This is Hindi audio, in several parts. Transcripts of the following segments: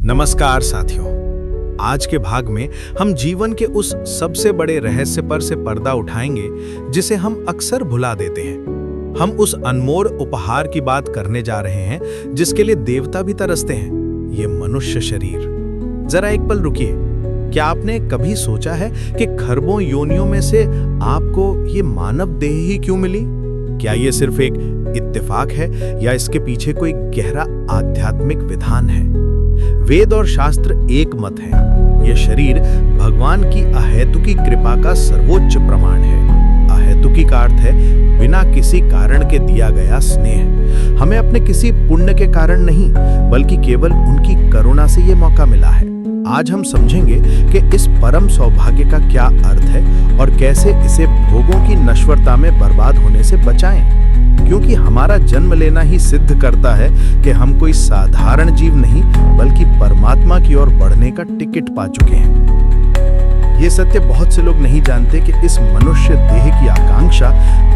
नमस्कार साथियों। आज के भाग में हम जीवन के उस सबसे बड़े रहस्य पर से पर्दा उठाएंगे जिसे हम अक्सर भुला देते हैं। हम उस अनमोल उपहार की बात करने जा रहे हैं जिसके लिए देवता भी तरसते हैं, ये मनुष्य शरीर। जरा एक पल रुकिए। क्या आपने कभी सोचा है कि खरबों योनियों में से आपको ये मानव देह ही क्यों मिली? क्या ये सिर्फ एक इत्तेफाक है या इसके पीछे कोई गहरा आध्यात्मिक विधान है? वेद और शास्त्र एक मत है, यह शरीर भगवान की अहेतुकी कृपा का सर्वोच्च प्रमाण है। अहेतुकी का अर्थ है बिना किसी कारण के दिया गया स्नेह। हमें अपने किसी पुण्य के कारण नहीं, बल्कि केवल उनकी करुणा से ये मौका मिला है। आज हम समझेंगे कि इस परम सौभाग्य का क्या अर्थ है और कैसे इसे भोगों की नश्वरता में बर्बाद होने से बचाएं। क्योंकि हमारा जन्म लेना ही सिद्ध करता है कि हम कोई साधारण जीव नहीं, बल्कि परमात्मा की ओर बढ़ने का टिकट पा चुके हैं। ये सत्य बहुत से लोग नहीं जानते कि इस मनुष्य देह की आकांक्षा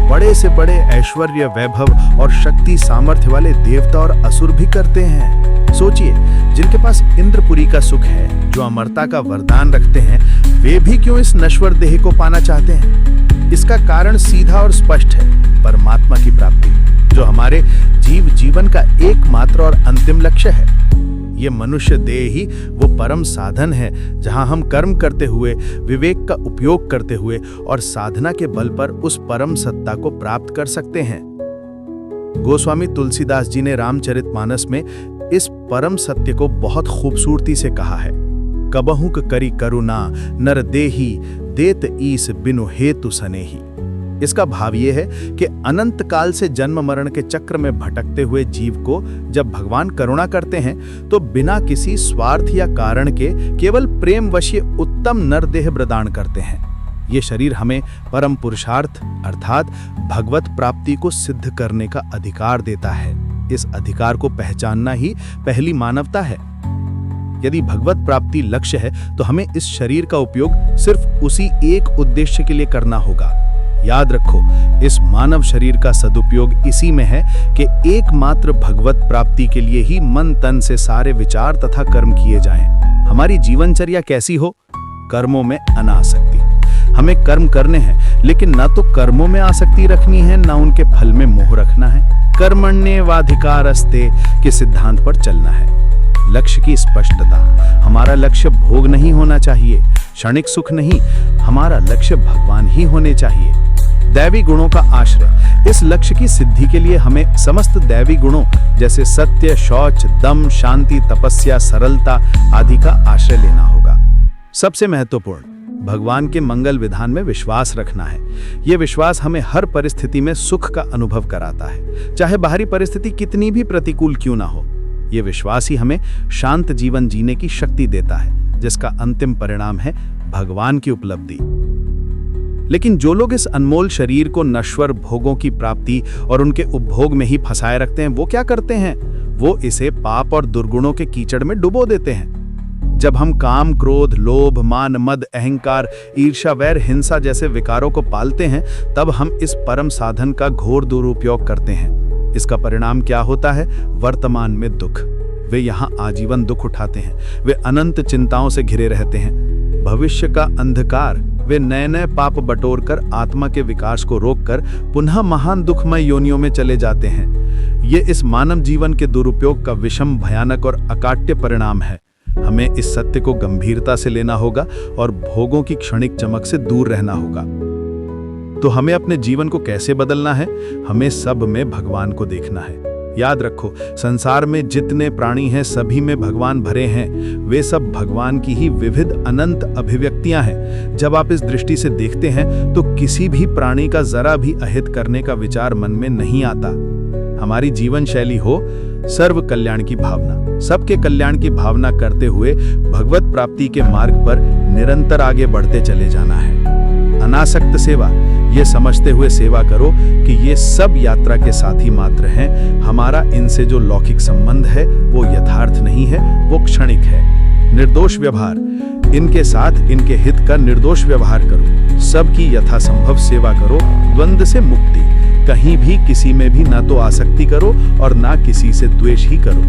बड़े से बड़े ऐश्वर्य, वैभव और शक्ति सामर्थ्य वाले देवता और असुर भी करते हैं। सोचिए, जिनके पास इंद्रपुरी का सुख है, जो अमरता का वरदान रखते हैं, वे भी क्यों इस नश्वर देह को पाना चाहते हैं? इसका कारण सीधा और स्पष्ट है, परमात्मा की प्राप्ति, जो हमारे जीवन का एकमात्र और अंतिम लक्ष्य है। ये मनुष्य देह ही वो परम साधन है जहां हम कर्म करते हुए, विवेक का उपयोग करते हुए और साधना के बल पर उस परम सत्ता को प्राप्त कर सकते हैं। गोस्वामी तुलसीदास जी ने रामचरितमानस में इस परम सत्य को बहुत खूबसूरती से कहा है। कबहुक करी करुणा नर देही देत ईस बिनु हेतु सनेही। इसका भाव ये है कि अनंत काल से जन्म मरण के चक्र में भटकते हुए जीव को जब भगवान करुणा करते हैं तो बिना किसी स्वार्थ या कारण के केवल प्रेमवश उत्तम नर देह प्रदान करते हैं। ये शरीर हमें परम पुरुषार्थ अर्थात भगवत प्राप्ति को सिद्ध करने का अधिकार देता है। इस अधिकार को पहचानना ही पहली मानवता है। यदि भगवत प्राप्ति लक्ष्य है तो हमें इस शरीर का उपयोग सिर्फ उसी एक उद्देश्य के लिए करना होगा। याद रखो, इस मानव शरीर का सदुपयोग इसी में है कि एकमात्र भगवत प्राप्ति के लिए ही मन तन से सारे विचार तथा कर्म किए जाएं। हमारी जीवनचर्या कैसी हो? कर्मों में अनासक्ति। हमें कर्म करने हैं, लेकिन न तो कर्मों में आसक्ति रखनी है, न उनके फल में मोह रखना है। कर्मण्येवाधिकारस्ते के सिद्धांत पर चलना है। लक्ष्य की स्पष्टता। हमारा लक्ष्य भोग नहीं होना चाहिए, क्षणिक सुख नहीं, हमारा लक्ष्य भगवान ही होने चाहिए। दैवी गुणों का आश्रय। इस लक्ष्य की सिद्धि के लिए हमें समस्त दैवी गुणों जैसे सत्य, शौच, दम, शांति, तपस्या, सरलता आदि का आश्रय लेना होगा। सबसे महत्वपूर्ण, भगवान के मंगल विधान में विश्वास रखना है। यह विश्वास हमें हर परिस्थिति में सुख का अनुभव कराता है, चाहे बाहरी परिस्थिति कितनी भी प्रतिकूल क्यों ना हो। यह विश्वास ही हमें शांत जीवन जीने की शक्ति देता है, जिसका अंतिम परिणाम है भगवान की उपलब्धि। लेकिन जो लोग इस अनमोल शरीर को नश्वर भोगों की प्राप्ति और उनके उपभोग में ही फंसाए रखते हैं, वो क्या करते हैं? वो इसे पाप और दुर्गुणों के कीचड़ में डुबो देते हैं। जब हम काम, क्रोध, लोभ, मान, मद, अहंकार, ईर्ष्या, वैर, हिंसा जैसे विकारों को पालते हैं, तब हम इस परम साधन का घोर दुरुपयोग करते हैं। इसका परिणाम क्या होता है? वर्तमान में दुख। वे यहाँ आजीवन दुख उठाते हैं। वे अनंत चिंताओं से घिरे रहते हैं। भविष्य का अंधकार। वे नए नए पाप बटोरकर आत्मा के विकास को रोककर पुनः महान दुखमय योनियों में चले जाते हैं। ये इस मानव जीवन के दुरुपयोग का विषम, भयानक और अकाट्य परिणाम है। हमें इस सत्य को गंभीरता से लेना होगा और भोगों की क्षणिक चमक से दूर रहना होगा। तो हमें अपने जीवन को कैसे बदलना है? हमें सब में भगवान को देखना है। याद रखो, संसार में जितने प्राणी हैं सभी में भगवान भरे हैं। वे सब भगवान की ही विविध अनंत अभिव्यक्तियां हैं। जब आप इस दृष्टि से देखते हैं तो किसी भी प्राणी का जरा भी अहित करने का विचार मन में नहीं आता। हमारी जीवन शैली हो सर्व कल्याण की भावना, सबके कल्याण की भावना करते हुए भगवत प्राप्ति के मार्ग पर निरंतर आगे बढ़ते चले जाना है। अनासक्त सेवा। ये समझते हुए सेवा करो कि ये सब यात्रा के साथी मात्र हैं। हमारा इनसे जो लौकिक संबंध है वो यथार्थ नहीं है, वो क्षणिक है। निर्दोष व्यवहार। इनके साथ इनके हित का निर्दोष व्यवहार करो। सबकी यथासंभव सेवा करो। द्वंद्व से मुक्ति। कहीं भी किसी में भी ना तो आसक्ति करो और ना किसी से द्वेष ही करो।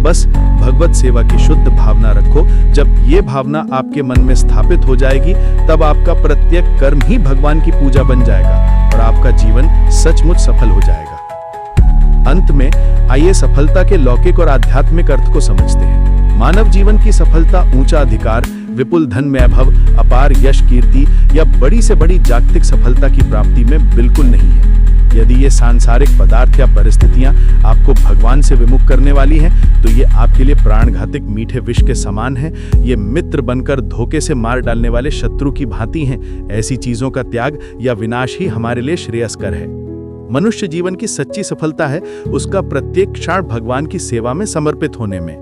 बस भगवत सेवा की शुद्ध भावना रखो। जब ये भावना आपके मन में स्थापित हो जाएगी, तब आपका प्रत्येक कर्म ही भगवान की पूजा बन जाएगा और आपका जीवन सचमुच सफल हो जाएगा। अंत में आइए सफलता के लौकिक और आध्यात्मिक अर्थ को समझते हैं। मानव जीवन की सफलता ऊंचा अधिकार, विपुल धन में वैभव, अपार यश कीर्ति या बड़ी से बड़ी जागतिक सफलता की प्राप्ति में बिल्कुल नहीं है। यदि ये सांसारिक पदार्थ या परिस्थितियां आपको भगवान से विमुख करने वाली हैं, तो ये आपके लिए प्राणघातिक मीठे विष के समान हैं। ये मित्र बनकर धोखे से मार डालने वाले शत्रु की भांति हैं। ऐसी चीजों का त्याग या विनाश ही हमारे लिए श्रेयस्कर है। मनुष्य जीवन की सच्ची सफलता है उसका प्रत्येक क्षण भगवान की सेवा में समर्पित होने में,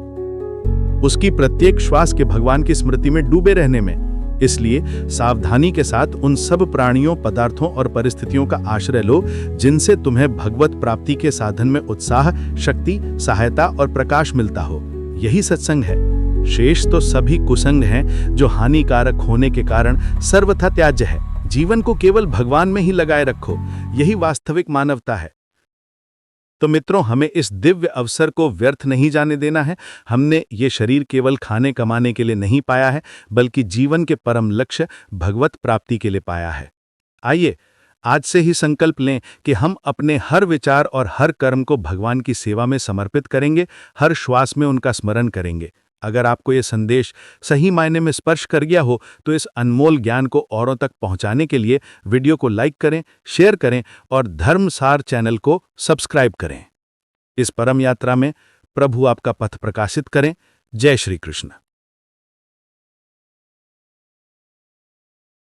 उसकी प्रत्येक श्वास के भगवान की स्मृति में डूबे रहने में। इसलिए सावधानी के साथ उन सब प्राणियों, पदार्थों और परिस्थितियों का आश्रय लो जिनसे तुम्हें भगवत प्राप्ति के साधन में उत्साह, शक्ति, सहायता और प्रकाश मिलता हो। यही सत्संग है। शेष तो सभी कुसंग हैं जो हानिकारक होने के कारण सर्वथा त्याज्य है। जीवन को केवल भगवान में ही लगाए रखो, यही वास्तविक मानवता है। तो मित्रों, हमें इस दिव्य अवसर को व्यर्थ नहीं जाने देना है। हमने ये शरीर केवल खाने कमाने के लिए नहीं पाया है, बल्कि जीवन के परम लक्ष्य भगवत प्राप्ति के लिए पाया है। आइए आज से ही संकल्प लें कि हम अपने हर विचार और हर कर्म को भगवान की सेवा में समर्पित करेंगे, हर श्वास में उनका स्मरण करेंगे। अगर आपको ये संदेश सही मायने में स्पर्श कर गया हो, तो इस अनमोल ज्ञान को औरों तक पहुंचाने के लिए वीडियो को लाइक करें, शेयर करें और धर्मसार चैनल को सब्सक्राइब करें। इस परम यात्रा में प्रभु आपका पथ प्रकाशित करें। जय श्री कृष्ण।